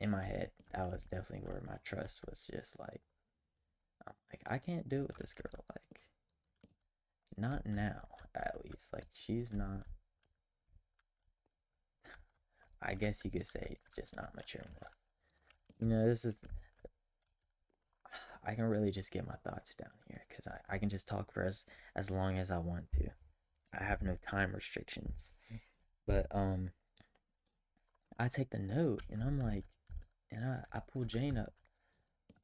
in my head that was definitely where my trust was just like, I'm like, I can't do it with this girl. Like, not now, at least. Like, she's not, I guess you could say, just not mature enough. This is, I can really just get my thoughts down here because I can just talk for as long as I want to. I have no time restrictions. But, I take the note and I'm like, and I pull Jane up.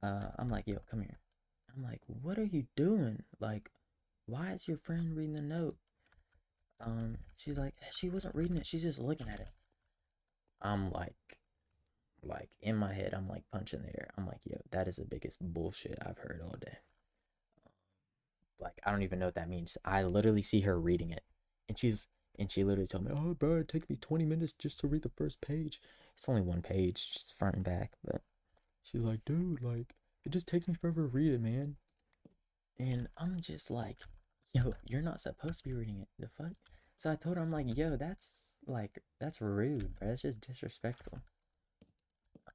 I'm like, yo, come here. I'm like, what are you doing? Like, why is your friend reading the note? She's like, she wasn't reading it. She's just looking at it. I'm like in my head, I'm like punching the air. I'm like, yo, that is the biggest bullshit I've heard all day. Like, I don't even know what that means. I literally see her reading it, and she literally told me, "Oh, bro, it takes me 20 minutes just to read the first page. It's only one page, just front and back." But she's like, "Dude, like, it just takes me forever to read it, man." And I'm just like, "Yo, you're not supposed to be reading it. The fuck?" So I told her, I'm like, "Yo, that's rude, bro. That's just disrespectful."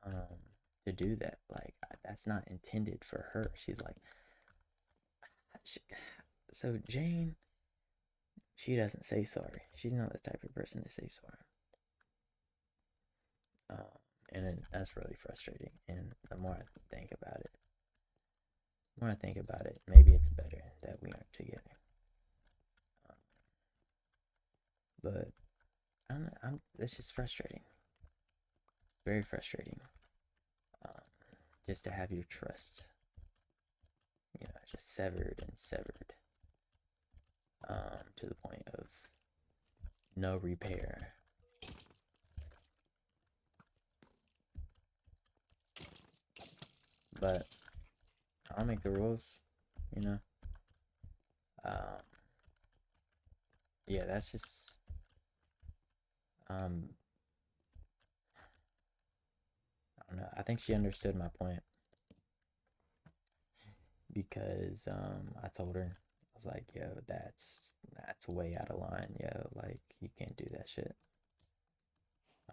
Um, to do that. Like, that's not intended for her. She's like, she, so Jane, she doesn't say sorry. She's not the type of person to say sorry. Um, and that's really frustrating. And the more I think about it, maybe it's better that we aren't together. Um, but it's just frustrating. Very frustrating. Um, just to have your trust, just severed and severed. To the point of no repair. But I'll make the rules, you know. Um, yeah, that's just um, I don't know. I think she understood my point because I told her I was like, yo, that's way out of line, yo. Like you can't do that shit.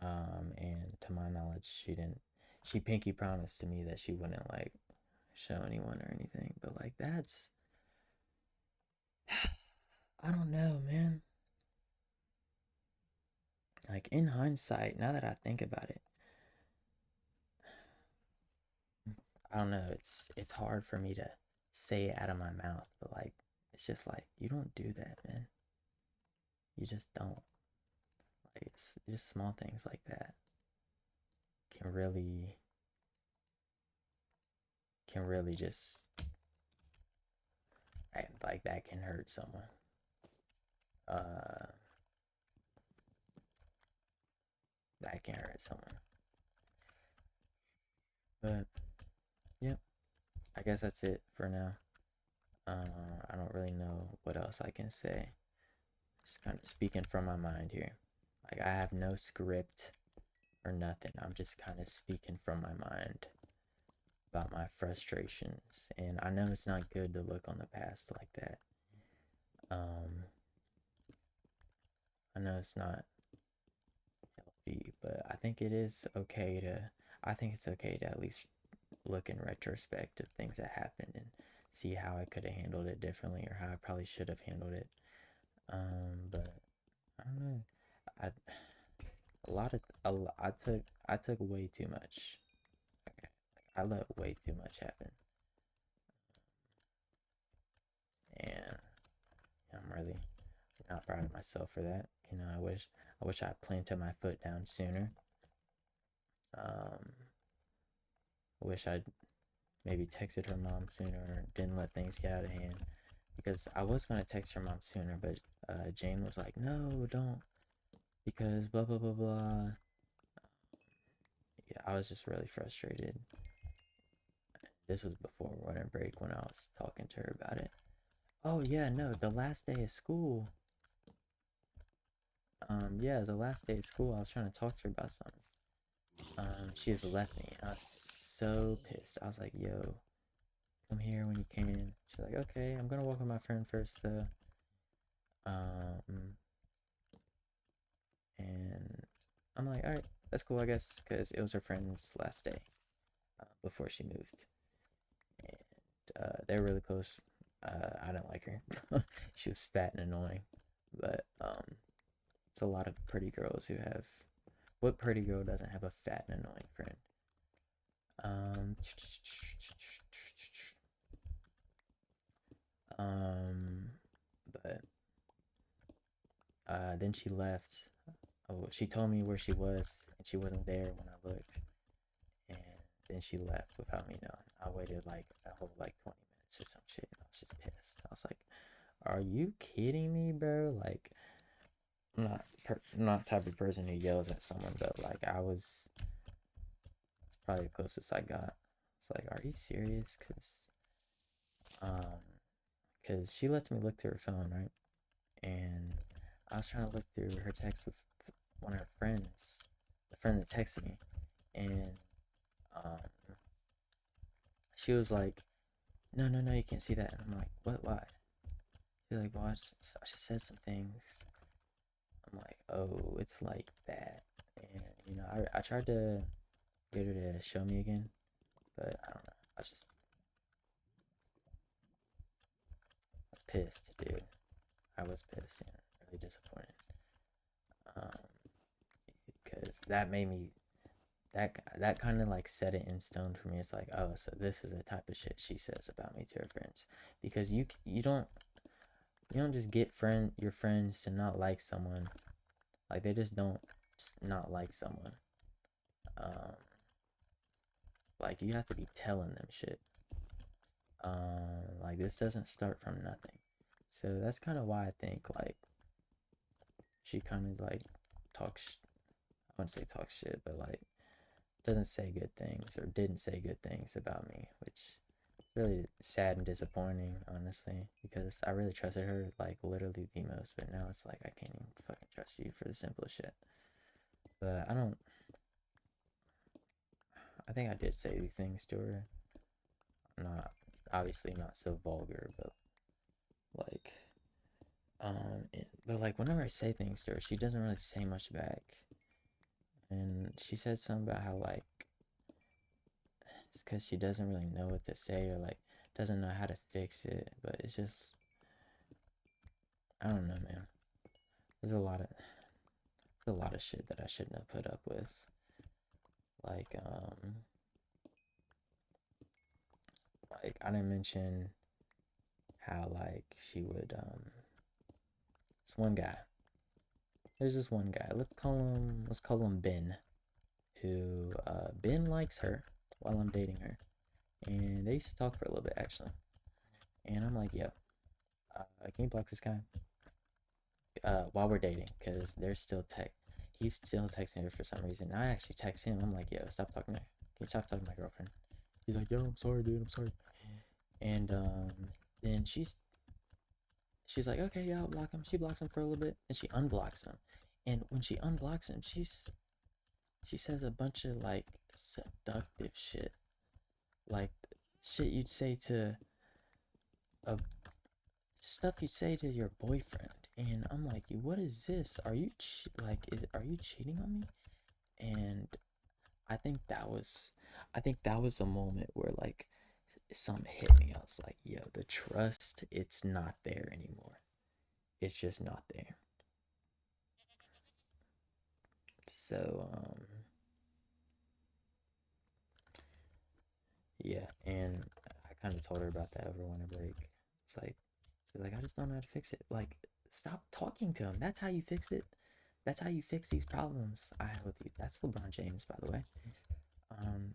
And to my knowledge, she didn't. She pinky promised to me that she wouldn't like show anyone or anything, but like that's I don't know, man. Like in hindsight, now that I think about it, I don't know. It's hard for me to say it out of my mouth, but like it's just like you don't do that, man. You just don't. Like it's just small things like that can really just like that can hurt someone. Uh, that can hurt someone. But yep, I guess that's it for now. I don't really know what else I can say. Just kind of speaking from my mind here. Like I have no script or nothing. I'm just kind of speaking from my mind about my frustrations. And I know it's not good to look on the past like that. Um, I know it's not healthy, but I think it's okay to at least look in retrospect of things that happened and see how I could have handled it differently or how I probably should have handled it. But I don't know. I a lot of I took way too much. Okay. I let way too much happen, and I'm really not proud of myself for that. I wish I planted my foot down sooner. Um, I wish I'd maybe texted her mom sooner or didn't let things get out of hand because I was gonna text her mom sooner, but Jane was like, "No, don't," because blah blah blah blah. Yeah, I was just really frustrated. This was before winter break when I was talking to her about it. Oh yeah, no, the last day of school. Yeah, the last day of school, I was trying to talk to her about something. She just left me. I was so pissed. I was like, "Yo, come here when you can." She's like, "Okay, I'm gonna walk with my friend first, though." Um, and I'm like, "All right, that's cool, I guess," because it was her friend's last day before she moved, and they're really close. I didn't like her. She was fat and annoying, but it's a lot of pretty girls who have. What pretty girl doesn't have a fat and annoying friend? Um, um, but then she left. Oh, she told me where she was, and she wasn't there when I looked. And then she left without me knowing. I waited like a whole like 20 minutes or some shit. I was just pissed. I was like, "Are you kidding me, bro?" Like, I'm not type of person who yells at someone, but like I was. It's probably the closest I got. It's like, "Are you serious?" Um, because she lets me look through her phone, right? And I was trying to look through her text with one of her friends, the friend that texted me, and um, she was like, "No, no, no, you can't see that." And I'm like, "What? Why?" She's like, "Well, I just said some things." I'm like, "Oh, it's like that." And I tried to get her to show me again, but I don't know. I was pissed, dude. I was pissed and really disappointed. Um, because that made me that kind of like set it in stone for me. It's like, oh, so this is the type of shit she says about me to her friends, because you don't just get your friends to not like someone, like they just don't not like someone. Um, like you have to be telling them shit. Like this doesn't start from nothing, so that's kind of why I think like she kind of like talks. I wouldn't say talk shit, but like doesn't say good things or didn't say good things about me, which is really sad and disappointing, honestly, because I really trusted her like literally the most, but now it's like I can't even fucking trust you for the simplest shit. But I think I did say these things to her. Not obviously not so vulgar, but like but like whenever I say things to her, she doesn't really say much back. And she said something about how like it's because she doesn't really know what to say or like doesn't know how to fix it. But it's just I don't know, man. There's a lot of shit that I shouldn't have put up with. Like like I didn't mention how like she would this one guy. There's this one guy. Let's call him Ben. Who Ben likes her while I'm dating her. And they used to talk for a little bit actually. And I'm like, yo, can you block this guy? While we're dating, because they're still he's still texting her for some reason. I actually text him. I'm like, yo, stop talking to her. Can you stop talking to my girlfriend? He's like, yo, I'm sorry, dude. I'm sorry. And then she's like, okay, yeah, I'll block him. She blocks him for a little bit, and she unblocks him. And when she unblocks him, she says a bunch of like seductive shit, like shit you'd say to a stuff you'd say to your boyfriend. And I'm like, what is this? Are you cheating on me? And I think that was, I think that was a moment where like something hit me. I was like, yo, the trust, it's not there anymore. It's just not there. So, yeah, and I kind of told her about that over winter break. It's like, she's like, I just don't know how to fix it. Like, stop talking to him. That's how you fix it. That's how you fix these problems I have with you. That's LeBron James, by the way. Um,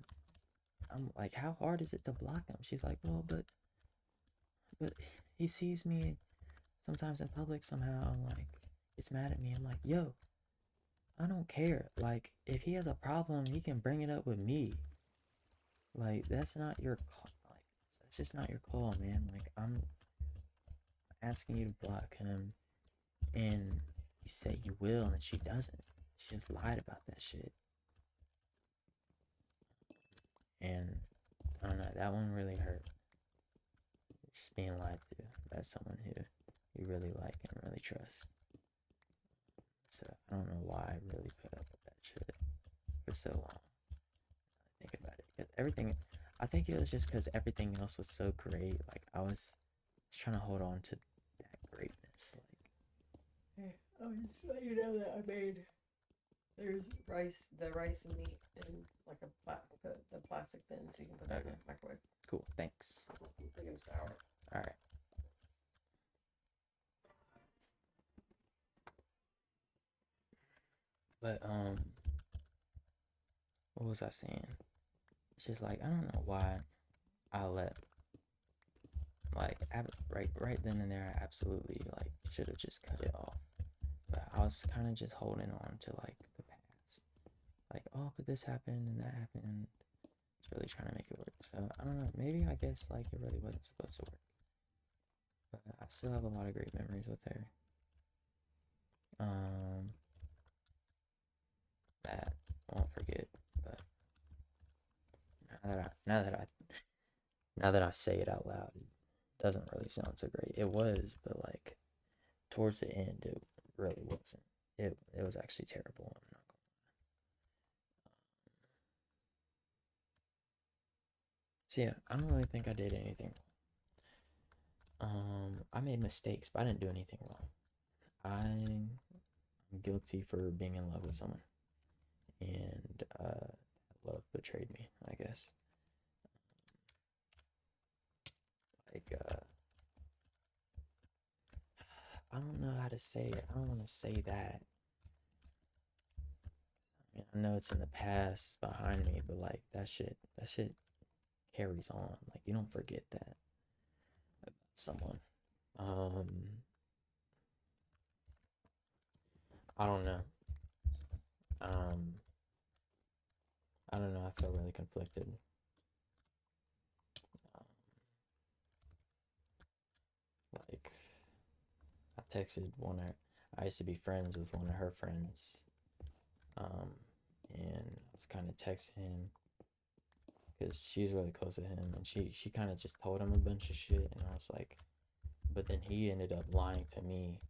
I'm like, how hard is it to block him? She's like, well, but he sees me sometimes in public somehow. Like, it's mad at me. I'm like, yo, I don't care. Like, if he has a problem, he can bring it up with me. Like, that's not your call. Like, that's just not your call, man. Like, I'm asking you to block him, and you say you will, and she doesn't. She just lied about that shit. And I don't know, that one really hurt. Just being lied to by someone who you really like and really trust. So I don't know why I really put up with that shit for so long. Think about it, because everything. I think it was just because everything else was so great. Like I was trying to hold on to that greatness. Like,
Hey, I'll just let you know that I made there's the rice and meat in like the plastic bin so you can put that in
okay,
the microwave.
cool, thanks.
Take a shower.
All right, but what was I saying? It's just like I don't know why I let like right then and there I absolutely like should have just cut it off. But I was kind of just holding on to like the past. Like, oh, could this happen and that happen? It's really trying to make it work. So I don't know. Maybe I guess like it really wasn't supposed to work. But I still have a lot of great memories with her. Um, that I won't forget. But now that I say it out loud, it doesn't really sound so great. It was, but like towards the end, it really wasn't. It was actually terrible. I'm not So yeah, I don't really think I did anything wrong. I made mistakes, but I didn't do anything wrong. I'm guilty for being in love with someone, and love betrayed me, I guess. Like, I don't know how to say it. I don't want to say that. I mean, I know it's in the past, it's behind me, but like that shit carries on. Like you don't forget that about someone. Um, I don't know. Um, I don't know. I feel really conflicted. Um, like I texted one of I used to be friends with one of her friends. Um, and I was kind of texting him because she's really close to him, and she kind of just told him a bunch of shit, and I was like, but then he ended up lying to me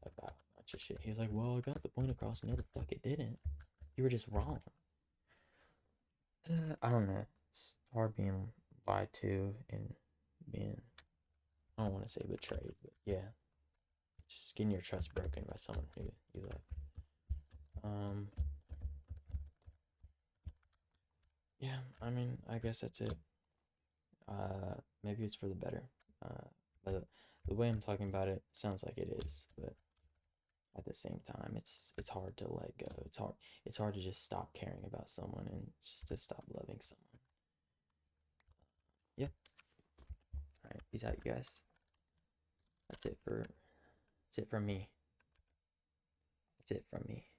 about a bunch of shit. He was like, "Well, I got the point across." No, the fuck it didn't. You were just wrong. I don't know. It's hard being lied to and being, I don't want to say betrayed, but yeah, just getting your trust broken by someone who you love. Um, yeah, I mean, I guess that's it. Maybe it's for the better. But the way I'm talking about it sounds like it is, but at the same time, it's hard to let go. It's hard to just stop caring about someone and just to stop loving someone. Yeah. All right. Peace out, you guys. That's it for me. That's it from me.